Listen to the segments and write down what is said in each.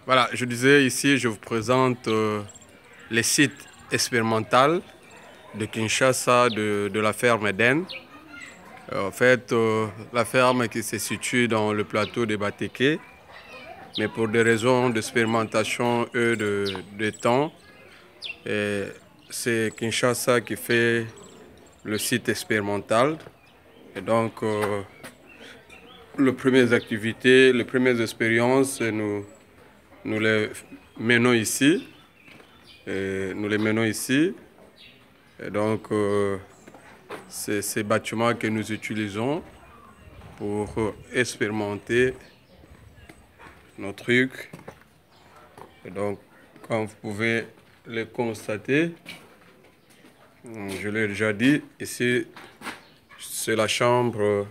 Voilà, je disais ici, je vous présente les sites expérimentaux de Kinshasa de la ferme Eden. En fait, la ferme qui se situe dans le plateau de Bateke, mais pour des raisons d'expérimentation et de temps, c'est Kinshasa qui fait le site expérimental. Et donc, les premières activités, les premières expériences, nous les menons ici. Nous les menons ici. Et donc, c'est ces bâtiments que nous utilisons pour expérimenter nos trucs. Et donc, comme vous pouvez le constater, je l'ai déjà dit, ici, c'est la chambre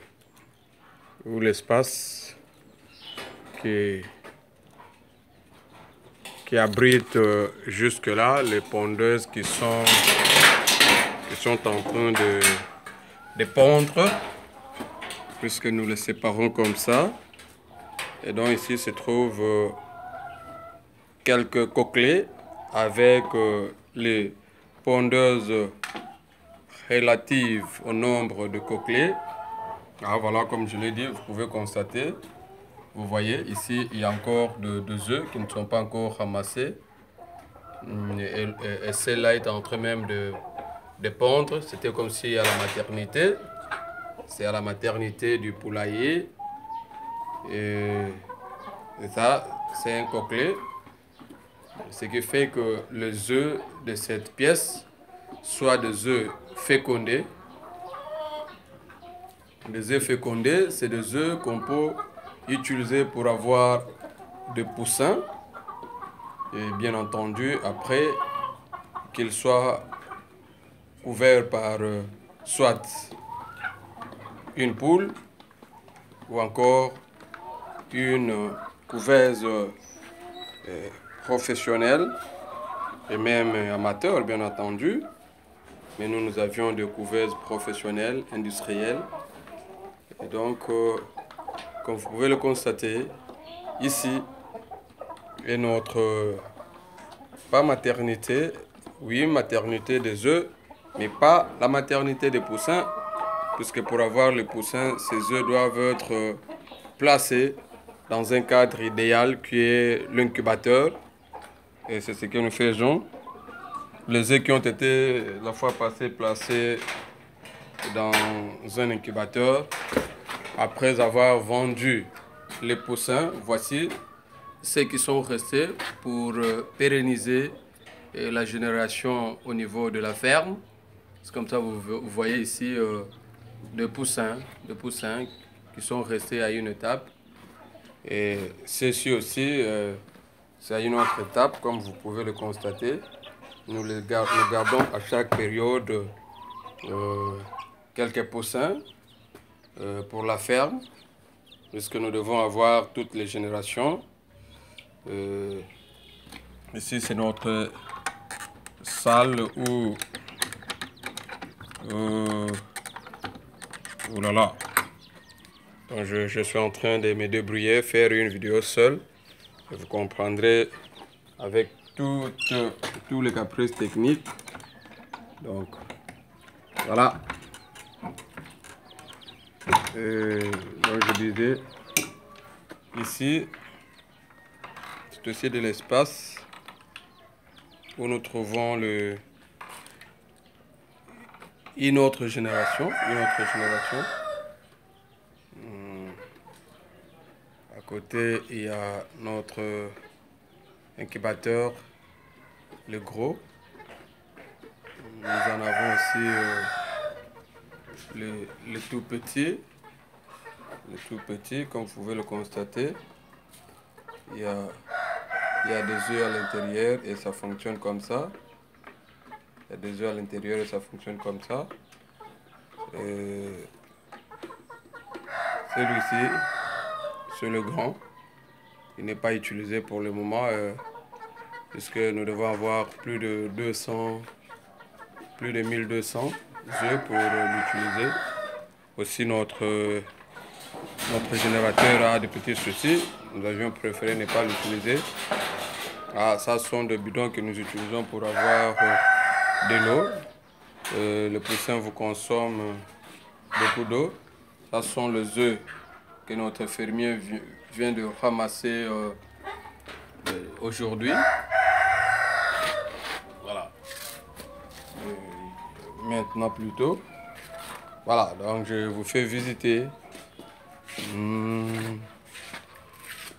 ou l'espace qui abrite jusque-là les pondeuses qui sont en train de pondre, puisque nous les séparons comme ça. Et donc ici se trouvent quelques coquelets avec les pondeuses relatives au nombre de coquelets. Ah, voilà, comme je l'ai dit, vous pouvez constater. Vous voyez, ici, il y a encore deux œufs qui ne sont pas encore ramassés. Et celle-là est en train même de pondre. C'était comme si à la maternité. C'est à la maternité du poulailler. Et ça, c'est un coquelet. Ce qui fait que les œufs de cette pièce soient des œufs fécondés. Les œufs fécondés, c'est des œufs qu'on peut utiliser pour avoir des poussins. Et bien entendu, après qu'ils soient couverts par soit une poule ou encore une couveuse professionnelle et même amateur, bien entendu. Mais nous avions des couveuses professionnelles, industrielles. Et donc, comme vous pouvez le constater, ici est notre, pas maternité, oui, maternité des œufs, mais pas la maternité des poussins, puisque pour avoir les poussins, ces œufs doivent être placés dans un cadre idéal qui est l'incubateur. Et c'est ce que nous faisons. Les œufs qui ont été la fois passée placés dans un incubateur, après avoir vendu les poussins, voici ceux qui sont restés pour pérenniser la génération au niveau de la ferme. C'est comme ça, vous voyez ici des poussins qui sont restés à une étape. Et ceci aussi, c'est à une autre étape, comme vous pouvez le constater. Nous gardons à chaque période quelques poussins pour la ferme, puisque nous devons avoir toutes les générations. Ici, c'est notre salle où... oh là là. Donc je suis en train de me débrouiller, faire une vidéo seule. Et vous comprendrez avec tous les caprices techniques. Donc, voilà. Donc je disais, ici, c'est aussi de l'espace où nous trouvons une autre génération. À côté, il y a notre incubateur, le gros. Nous en avons aussi le tout petit. Le tout petit, comme vous pouvez le constater. Il y a des œufs à l'intérieur et ça fonctionne comme ça. Il y a des œufs à l'intérieur et ça fonctionne comme ça. Celui-ci, c'est le grand. Il n'est pas utilisé pour le moment puisque nous devons avoir plus de 1200 œufs pour l'utiliser. Aussi notre notre générateur a des petits soucis. Nous avions préféré ne pas l'utiliser. Ah, ça sont des bidons que nous utilisons pour avoir de l'eau. Le poussin vous consomme beaucoup d'eau. Ça sont les œufs que notre fermier vient de ramasser aujourd'hui. Voilà. Maintenant plutôt. Voilà, donc je vous fais visiter.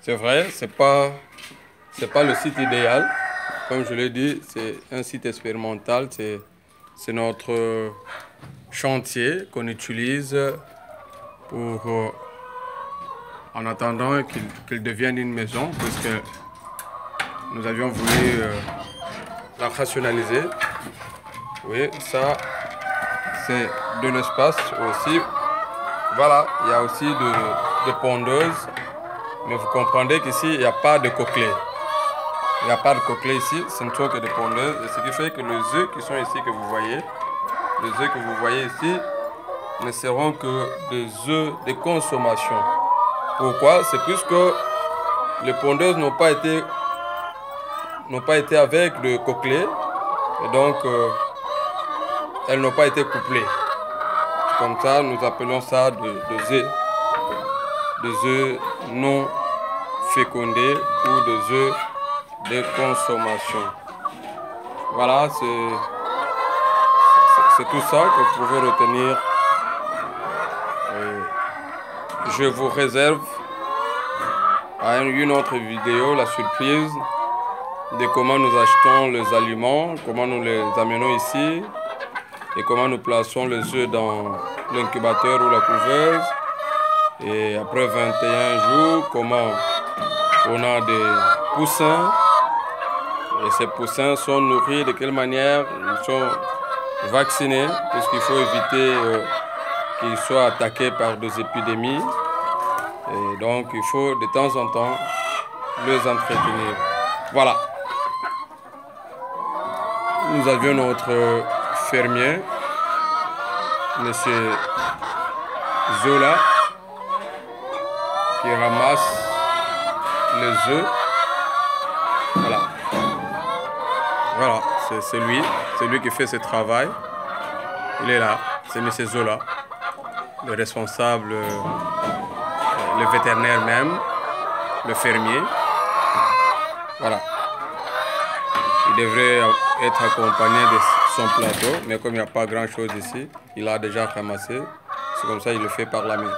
C'est vrai, c'est pas le site idéal. Comme je l'ai dit, c'est un site expérimental. C'est notre chantier qu'on utilise pour, en attendant qu'il devienne une maison, puisque nous avions voulu la rationaliser. Oui, ça, c'est de l'espace aussi. Voilà, il y a aussi de pondeuses, mais vous comprendrez qu'ici, il n'y a pas de coquelet. Il n'y a pas de coquelet ici, ce ne sont que des pondeuses, et ce qui fait que les œufs qui sont ici, que vous voyez, les œufs que vous voyez ici, ne seront que des œufs de consommation. Pourquoi? C'est puisque les pondeuses n'ont pas été avec le coquelet, et donc elles n'ont pas été couplées. Comme ça, nous appelons ça des œufs non fécondés ou des œufs de consommation. Voilà, c'est tout ça que vous pouvez retenir. Je vous réserve à une autre vidéo la surprise de comment nous achetons les aliments, comment nous les amenons ici et comment nous plaçons les œufs dans l'incubateur ou la couveuse. Et après 21 jours, comment on a des poussins. Et ces poussins sont nourris de quelle manière? Ils sont vaccinés, puisqu'il faut éviter qu'ils soient attaqués par des épidémies. Et donc, il faut de temps en temps les entretenir. Voilà. Nous avions notre fermier, Monsieur Zola, qui ramasse les œufs. Voilà. Voilà, c'est lui qui fait ce travail. Il est là, c'est M. Zola, le responsable, le vétérinaire même, le fermier. Voilà. Il devrait être accompagné de son plateau, mais comme il n'y a pas grand chose ici, il a déjà ramassé. C'est comme ça qu'il le fait par la main.